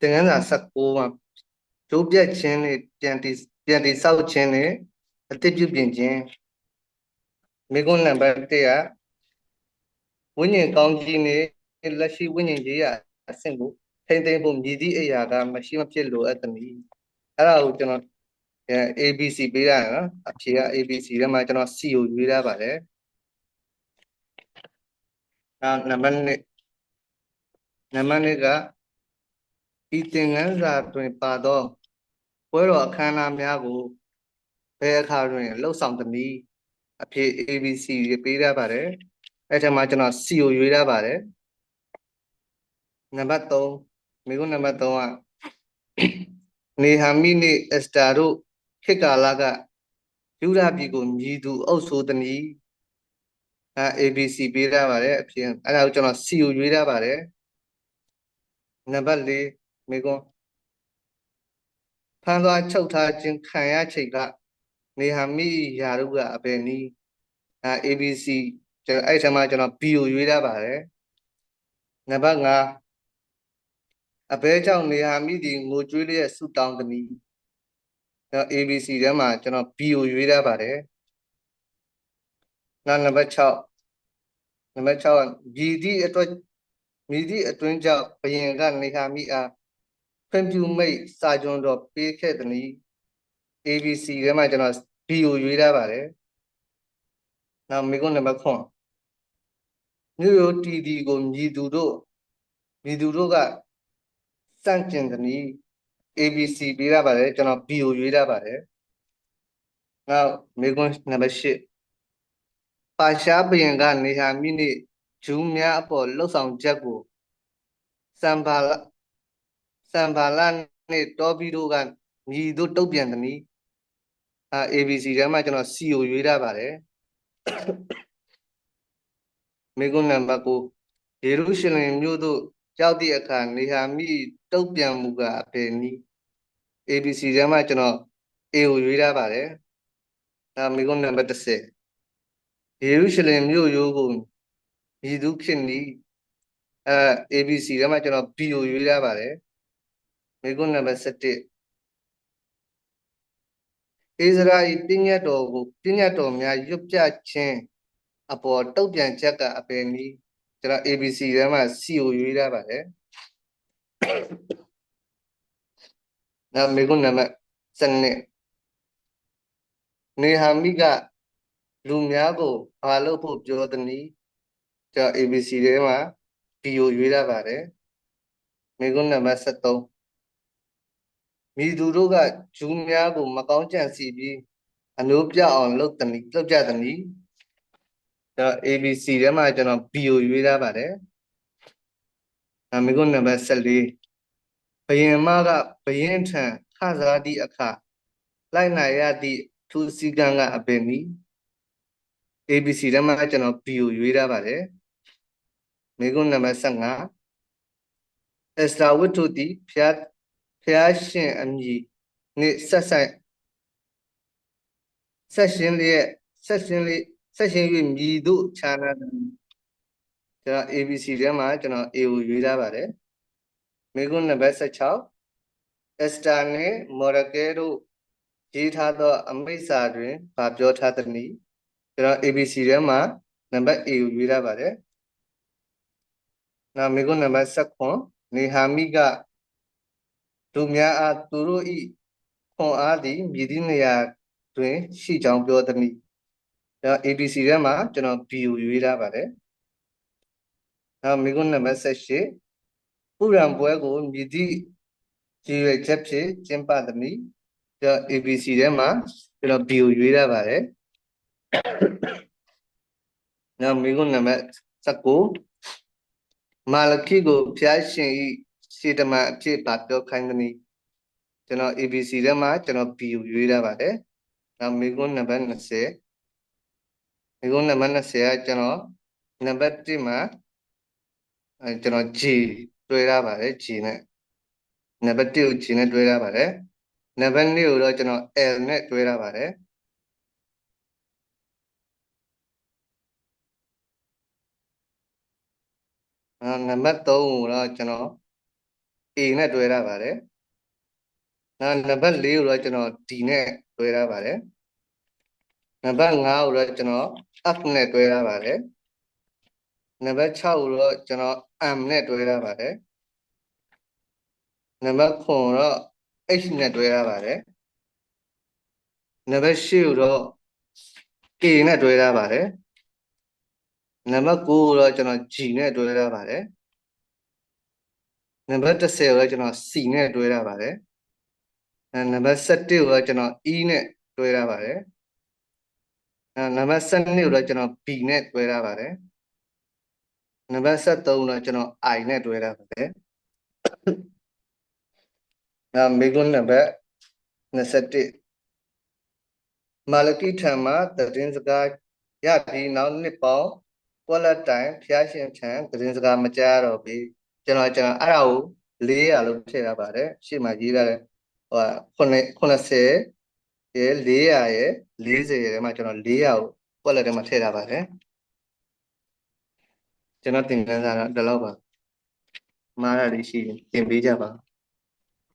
သင်ခန်းစာ19မှာကျိုးပြတ်ခြင်းနဲ့ပြန်တည်ဆောက်ခြင်းနဲ့အသစ်ပြုပြင်ခြင်းမိကုန်းနံပါတ်1ကဝိညာဉ်ကောင်းကြီးနဲ့လက်ရှိဝိညာဉ်ရေးရာအဆင့်ကိုထိမ့်သိမ့်ဖို့မြည်သည့်အရာကမရှိမဖြစ်လိုအပ်သည်အဲ့ဒါကိုကျွန်တော်ABC ပေးရနော်အဖြေက ABC ထဲမှာကျွန်တော် C ကိုရွေးထားပါတယ်နံပါတ်2ကဤသင်ခန်းစာတွင်ပါသောပွဲတော်အခမ်းအနားများကိုဘယ်အခါတွင်လှုပ်ဆောင်သည်အဖြေ ABC ပေးထားပါတယ်အဲ့ထက်မှာကျွန်တော် C ကိုရွေးထားပါတယ်နံပါတ်3မိကုန်းနံပါတ်3ကနေဟာမိနှင့်အက်စတာတို့ခေတ်ကာလကယူဒပြည်ကိုမြည်သူအုပ်ဆိုသည်ABC ပေးထားပါတယ်အဖြစ်အဲ့ဒါကိုကျွန်တော် C ကိုရွေးထားပါတယ်နံပါတ်4မိကုန်းဖန်သွားချုပ်ထားခြင်းခံရချိန်ကနေဟာမိယာတို့ကအဘယ်နည်းABC ကျွန်တော်အဲ့ထက်မှကျွန်တော် B ကိုရွေးထားပါတယ်နံပါတ်5အဘဲကြောင့်နေဟာမိသည်ငိုကြွေးလျက်ဆုတောင်းသည်ABC ထဲမှာကျွန်တော် B ကိုရွေးထားပါတယ်နောက်နံပါတ်6ကမြည်သည့်အတွင်းကြောင့်ဘယင်ကနေဟာမိအားဖွင့်ပြမိတ်စာကြွန်တော်ပေးခဲ့သည် ABC ထဲမှာကျွန်တော် B ကိုရွေးထားပါတယ်နောက်မိကုန်းနံပါတ်9မြို့ရိုးတီတီကိုမြည်သူတို့ကစန့်ကျင်သည် ABC ပေးထားပါတယ်ကျွန်တော် B ကိုရွေးထားပါတယ်နောက်မိကုန်းနံပါတ်10ပါရှားဘယင်ကနေဟာမိနှင့်ဂျူးများအပေါ်လှုပ်ဆောင်ချက်ကိုစံဘာလနှင့်တောဘီတို့ကမြည်တို့တုတ်ပြန်သည်ABC ထဲမှာကျွန်တော် C ကိုရွေးထားပါတယ်မိကုန်းနံပါတ်9ယေရုရှလင်မြို့သို့ရောက်သည့်အခါနေဟာမိတုတ်ပြန်မူကအဘယ်နည်း ABC ထဲမှာကျွန်တော် A ကိုရွေးထားပါတယ်မိကုန်းနံပါတ်10ယေရုရှလင်မြို့ရိုးကိုမြည်သူဖြစ်နည်းABC ထဲမှာကျွန်တော် B ကိုရွေးထားပါတယ်မိကုန်းနံပါတ်17ဣဇရာဤပညတ်တော်များရွတ်ပြခြင်းအပေါ်တုတ်ပြန်ချက်ကအပယ်နည်းကျွန်တော် ABC ထဲမှာ C ကိုရွေးထားပါတယ်နောက်မိကုန်းနံပါတ်7နေဟာမိကလူများကိုဘာလို့ဖို့ပြောသနည်းကျွန်တော် ABC ထဲမှာ B ကိုရွေးထားပါတယ်မိကုန်းနံပါတ်73မိသူတို့ကဂျူးများကိုမကောင်းကြံစီပြီးအနိုးပြအောင်လုပ်ကြသည်ကျွန်တော် ABC ထဲမှာကျွန်တော် B ကိုရွေးထားပါတယ်မိကုန်းနံပါတ်14ဘယင်မကဘယင်ထံခစားသည့်အခါလိုက်နိုင်ရသည့်သူစည်းကမ်းကအပင်နီ ABC ထဲမှာကျွန်တော် B ကိုရွေးထားပါတယ်မိကုန်းနံပါတ်15အက်စတာဝတ္ထုသည်ဖျားရှင်အမည်နှင့်ဆက်ရှင်၍မြည်သို့ခြားနာသည်ကျွန်တော် ABC ထဲမှာကျွန်တော် A ကိုရွေးထားပါတယ်မိကုန်းနံပါတ်16အက်စတာနှင့်မော်ရကဲတို့ရေးထားသောအမိန့်စာတွင်ဗာပြောထားသည်ကျွန်တော် ABC ထဲမှာနံပါတ် A ကိုရွေးထားပါတယ်နောက်မိကုန်းနံပါတ်19နေဟာမိကလူများအားသူတို့ဤခွန်အားသည်မြည်သည့်နေရာတွင်ရှိကြောင်းပြောသည်ကျွန်တော် ABC ထဲမှာကျွန်တော် B ကိုရွေးထားပါတယ်နောက်မိကုန်းနံပါတ်18ဥရံပွဲကိုမြည်သည့်ရည်ရွယ်ချက်ဖြင့်ကျင်းပသည်ကျွန်တော် ABC ထဲမှာကျွန်တော် B ကိုရွေးထားပါတယ်နောက်မိကုန်းနံပါတ်19မာလခိကိုဖျားရှင်ဤစေတမန်အဖြစ်ဗာပြောခိုင်းသည်ကျွန်တော် ABC ထဲမှာကျွန်တော် B ကိုရွေးထားပါတယ်နောက်မိကုန်းနံပါတ်20မိကုန်းနံပါတ်20ကကျွန်တော်နံပါတ်1မှာကျွန်တော် G တွဲထားပါတယ် G နဲ့နံပါတ်1ကို G နဲ့တွဲထားပါတယ်နံပါတ်2ကိုတော့ကျွန်တော် L နဲ့တွဲထားပါတယ်နံပါတ်3ကိုတော့ကျွန်တော် A နဲ့တွဲရပါတယ်နောက်နံပါတ်4ကိုတော့ကျွန်တော် D နဲ့တွဲရပါတယ်နံပါတ်5ကိုတော့ကျွန်တော် F နဲ့တွဲရပါတယ်နံပါတ်6ကိုတော့ကျွန်တော် M နဲ့တွဲရပါတယ်နံပါတ်9ကိုတော့ H နဲ့တွဲရပါတယ်နံပါတ်8ကိုတော့ A နဲ့တွဲရပါတယ်နံပါတ်9ကိုတော့ကျွန်တော် G နဲ့တွဲရပါတယ်နံပါတ်10ကိုတော့ကျွန်တော် C နဲ့တွဲရပါတယ်နံပါတ်17ကိုတော့ကျွန်တော် E နဲ့တွဲရပါတယ်နံပါတ်12ကိုတော့ကျွန်တော် B နဲ့တွဲရပါတယ်နံပါတ်13ကိုတော့ကျွန်တော် I နဲ့တွဲရပါတယ်မိကုန်းနံပါတ်21မာလကိထံမှာသတင်းစကားရပြီးနောက်နှစ်ပေါင်းကွက်လက်တိုင်ဖျားရှင်ထံသတင်းစကားမကြားတော့ပြီကျွန်တော်အဲ့ဒါကို400လို့ထည့်ရပါတယ်ရှေ့မှာရေးထားတယ်80ရယ်400ရယ်40ရယ်ထဲမှာကျွန်တော်400ကိုကွက်လက်ထဲမှာထည့်ထားပါတယ်ကျွန်တော်သင်ခန်းစာတော့ဒီလောက်ပါမှားတာလေးရှိရင်သင်ပေးကြပါ